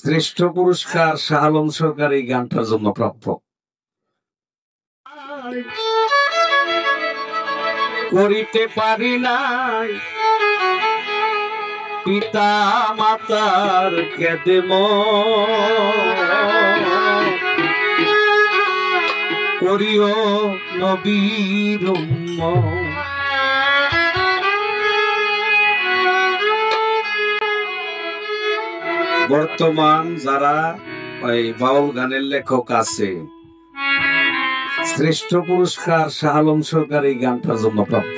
শ্রেষ্ঠ পুরস্কার শাহ আলম সরকার এই গানটার জন্য প্রাপ্য। করিতে পারি নাই পিতা মাতার খেদম, করিও নবীর উম্মত। বর্তমান যারা ওই বাউল গানের লেখক আছে, শ্রেষ্ঠ পুরস্কার শাহ আলম সরকার এই গানটার জন্য প্রাপ্য।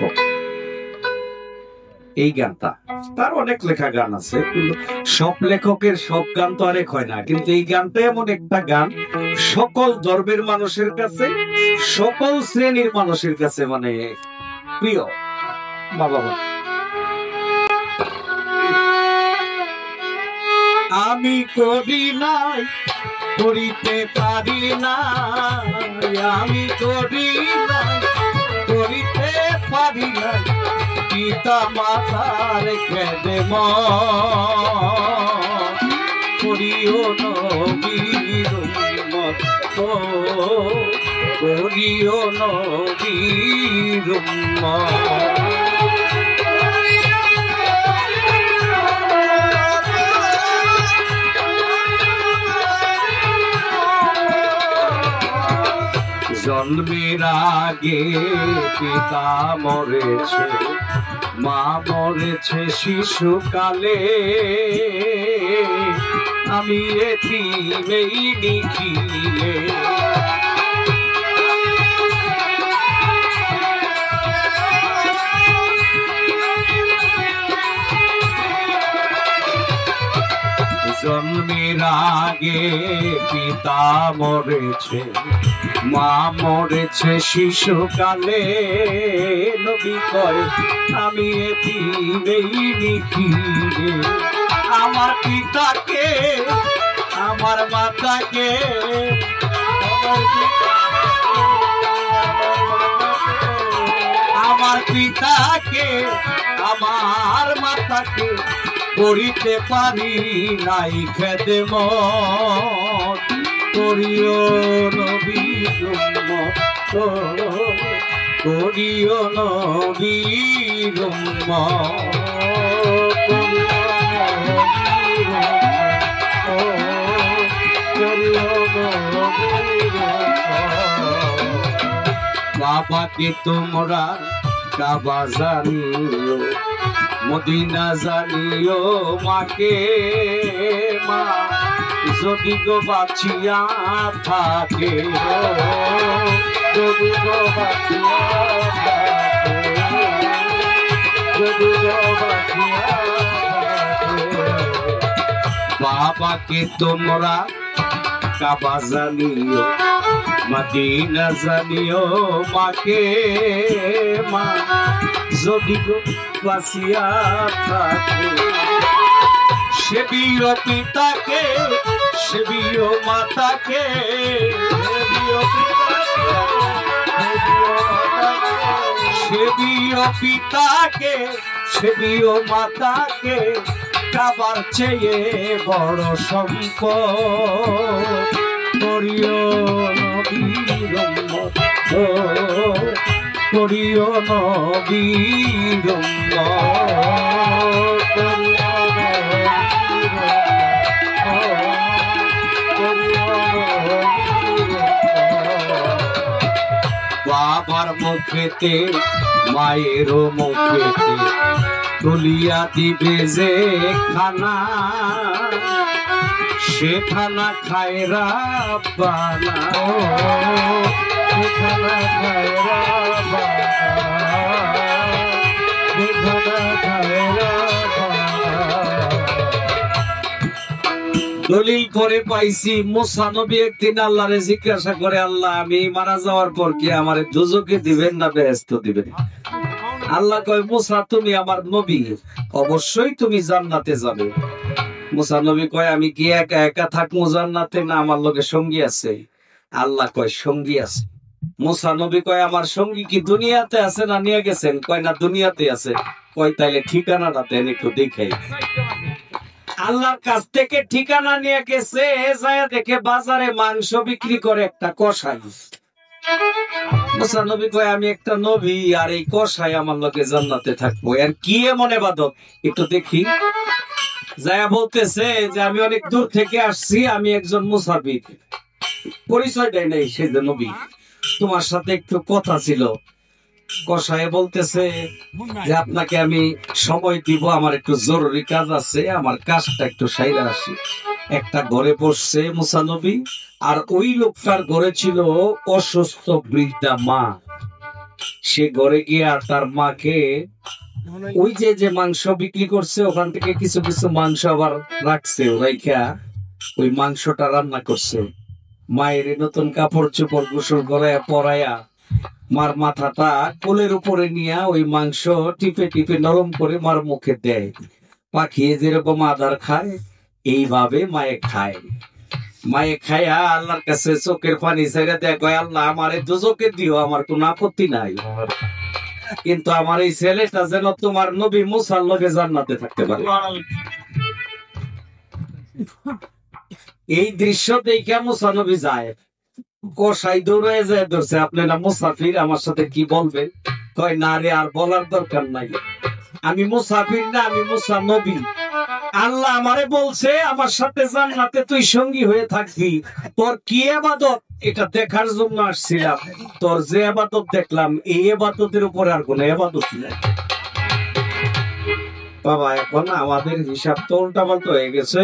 এই গানটা, তার অনেক লেখা গান আছে, কিন্তু সব লেখকের সব গান তো আরেক হয় না, কিন্তু এই গানটা এমন একটা গান সকল ধর্মের মানুষের কাছে, সকল শ্রেণীর মানুষের কাছে মানে প্রিয়। বাবা, আমি করি নাই করিতে পারি না, আমি করি নাই করিতে পারি না পিতা মাতার খেদম, করিও নবীর উম্মত, করিও নবীর উম্মত। জন্মের আগে পিতা মরেছে, মা মরেছে শিশুকালে, আমি এতিম এই নিখিলে, জন্মের আগে পিতা মরেছে, মা মরেছে শিশুকালে, নবী কয় আমি এতিম এই নিখিলে, আমার পিতাকে আমার মাতাকে আমার পিতাকে আমার মাতাকে করিতে পারি নাই খেদমত, করিও নবীর উম্মত, করিও নবীর উম্মত, বাবাকে তোমরা কাবা জানিও, মদিনা জানিও মাকে, মা যদি গো বাঁচিয়া থাকে, যদি গো বাঁচিয়া থাকে, যদি গো বাঁচিয়া থাকে, বাবাকে তোমরা কাবা জানিও, মদিনা জানিও মাকে, মা যদি গো বাঁচিয়া থাকে, সেবিও পিতাকে সেবিও মাতাকে, সেবিও পিতাকে সেবিও মাতাকে, কাবার চেয়ে বড় সম্পদ, করিও নবীর উম্মত, করিও নবীর উম্মত, বাবার মুখেতে মায়েরও মুখেতে তুলিয়া দিবে যে খানা, সে খানা খায় রাব্বানা, সে খানা খায় রাব্বানা, সে খানা খায় রাব্বানা। দলিল করে পাইছি মুসা নবী একদিন আল্লাহরে জিজ্ঞাসা করে, আল্লাহ আমি মারা যাওয়ার পর কি আমারে দুজকে দিবেন না বেহেশত দিবেন? আল্লাহ কয়, মুসা তুমি আমার নবী, অবশ্যই তুমি জান্নাতে যাবে। মুসা নবী কয়, আমি কি একা একা থাকবো জান্নাতে, না আমার লগে সঙ্গী আছে? আল্লাহ কয় সঙ্গী আছে। মুসা নবী কয়, আমার সঙ্গী কি দুনিয়াতে আছে না নিয়ে গেছেন? কয় না দুনিয়াতে আছে। কয় তাইলে ঠিকানাটা দেন একটু দেখাই। আল্লাহর কাছ থেকে ঠিকানা নিয়ে গেছে, যায় দেখে বাজারে মাংস বিক্রি করে একটা কসাই। মুসা নবী কয় আমি একটা নবী, আর এই কসাই আমার লোকে জান্নাতে থাকবো, আর কি এমন ইবাদত একটু দেখি। যায়া বলতেছে যে আমি অনেক দূর থেকে আসছি, আমি একজন মুসাফির, পরিচয় দেয় নাই সেই যে নবী, তোমার সাথে একটু কথা ছিল। কসাই বলতেছে যে আপনাকে আমি সময় দিব, আমার একটু জরুরি কাজ আছে, আমার কাজটা একটু সাইরা আসি। একটা ঘরে বসছে মুসা নবী, আর ওই লোকটার ঘরে ছিল অসুস্থ বৃদ্ধা মা। সে ঘরে গিয়ে আর তার মাকে ওই যে মাংস বিক্রি করছে ওখান থেকে কিছু কিছু মাংস আবার রাখছে, রাইখা ওই মাংসটা রান্না করছে। মায়ের নতুন কাপড় চোপড় গোসল করাইয়া পরাইয়া মার মাথাটা কোলের উপরে নিয়ে ওই মাংস টিপে টিপে নরম করে মার মুখে দেয়। পাখিয়ে যেরকম আদার খায় এইভাবে মায়ে খায়। মায়ে খায়া আল্লাহর কাছে চোখের পানি ছেড়ে দেয়, কয় আল্লাহ আমারে দুজকে দিও, আমার কোনো আপত্তি নাই, কিন্তু আমার এই ছেলেটা যেন তোমার নবী মুসার লগে জান্নাতে থাকতে পারে। এই দৃশ্য দেখে মুসা নবী যায়, কসাই দৌড়ে যায় ধরছে, আপনি না মুসাফির, আমার সাথে কি বলবে? কয় না রে, আর বলার দরকার নাই, আমি মুসাফির না, আমি মুসা নবী। আল্লাহ আমারে বলছে আমার সাথে জান্নাতে তুই সঙ্গী হয়ে থাকবি, তোর কি ইবাদত এটা দেখার জন্য আসছিলাম, তোর যে ইবাদত দেখলাম এই ইবাদতের উপরে আর কোন ইবাদত নেই। বাবা এখন আমাদের হিসাব তো উল্টাপাল্টা হয়ে গেছে,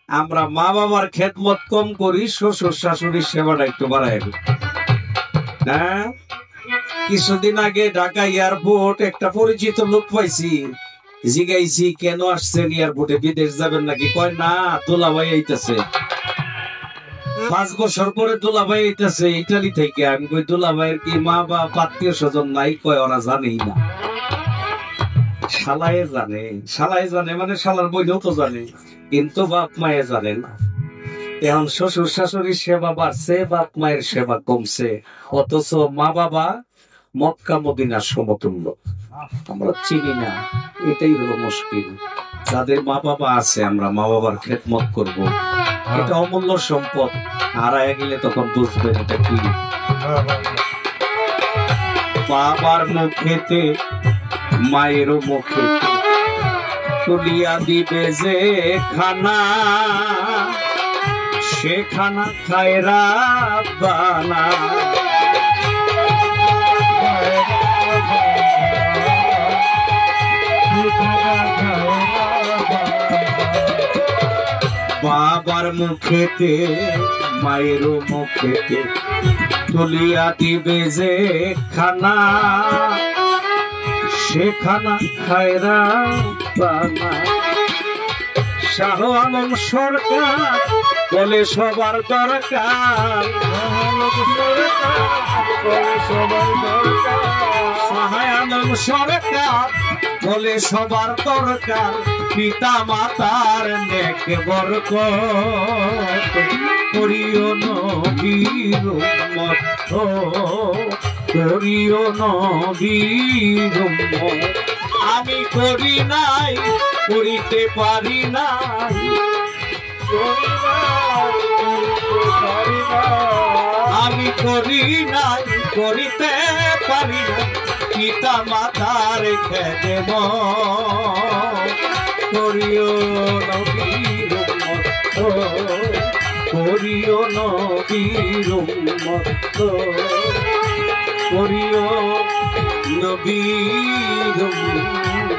আমরা মা বাবার খেদমত কম করি, শ্বশুর শাশুড়ির সেবাটা একটু বাড়াই। হ্যাঁ, কিছুদিন আগে ঢাকা এয়ারপোর্ট একটা পরিচিত লোক পাইছি, জিগাইছি কেন আসছেন এয়ারপোর্টে, বিদেশ যাবেন নাকি? কয় না, দুলাভাই আইতেছে, 5 বছর পরে দুলাভাই আইতেছে ইটালি থেকে। আমি কই দুলাভাইয়ের কি মা বাপ আত্মীয় স্বজন নাই? কয় ওরা জানেই না। শালায় জানে, শালায় জানে মানে শালার বইলেও তো জানে, কিন্তু বাপ মায়ে জানে না। এখন শ্বশুর শাশুড়ির সেবা বাড়ছে, বাপ মায়ের সেবা কমছে, অথচ মা বাবা মক্কা মদিনার সমতুল্য আমরা চিনি না। এটাই হলো মুশকিল। যাদের মা বাবা আছে আমরা মা বাবার খেদমত করব, এটা অমূল্য সম্পদ। হারায় গেলে তখন বুঝবেন এটা কি। বাবার মুখেতে মায়ের মুখে তুলিয়া দিবে যে খানা, সে খানা খায় রাব্বানা। বাবার মুখেতে মায়ের মুখেতে তুলিয়া দিবে যে খানা, সে খানা খায় রাব্বানা। শাহ আলম সরকার বলে সবার দরকার, শাহ আলম সরকার বলে সবার দরকার, পিতা মাতার নেক বরকত করিও নবীর উম্মত, করিও নবীর উম্মত। আমি করি নাই, করিতে পারি নাই, আমি করি নাই, করিতে পারি না, পিতা মাতার খেদে করিও নবীর উম্মত, করিও নবীর উম্মত, করিও নবীর উম্মত।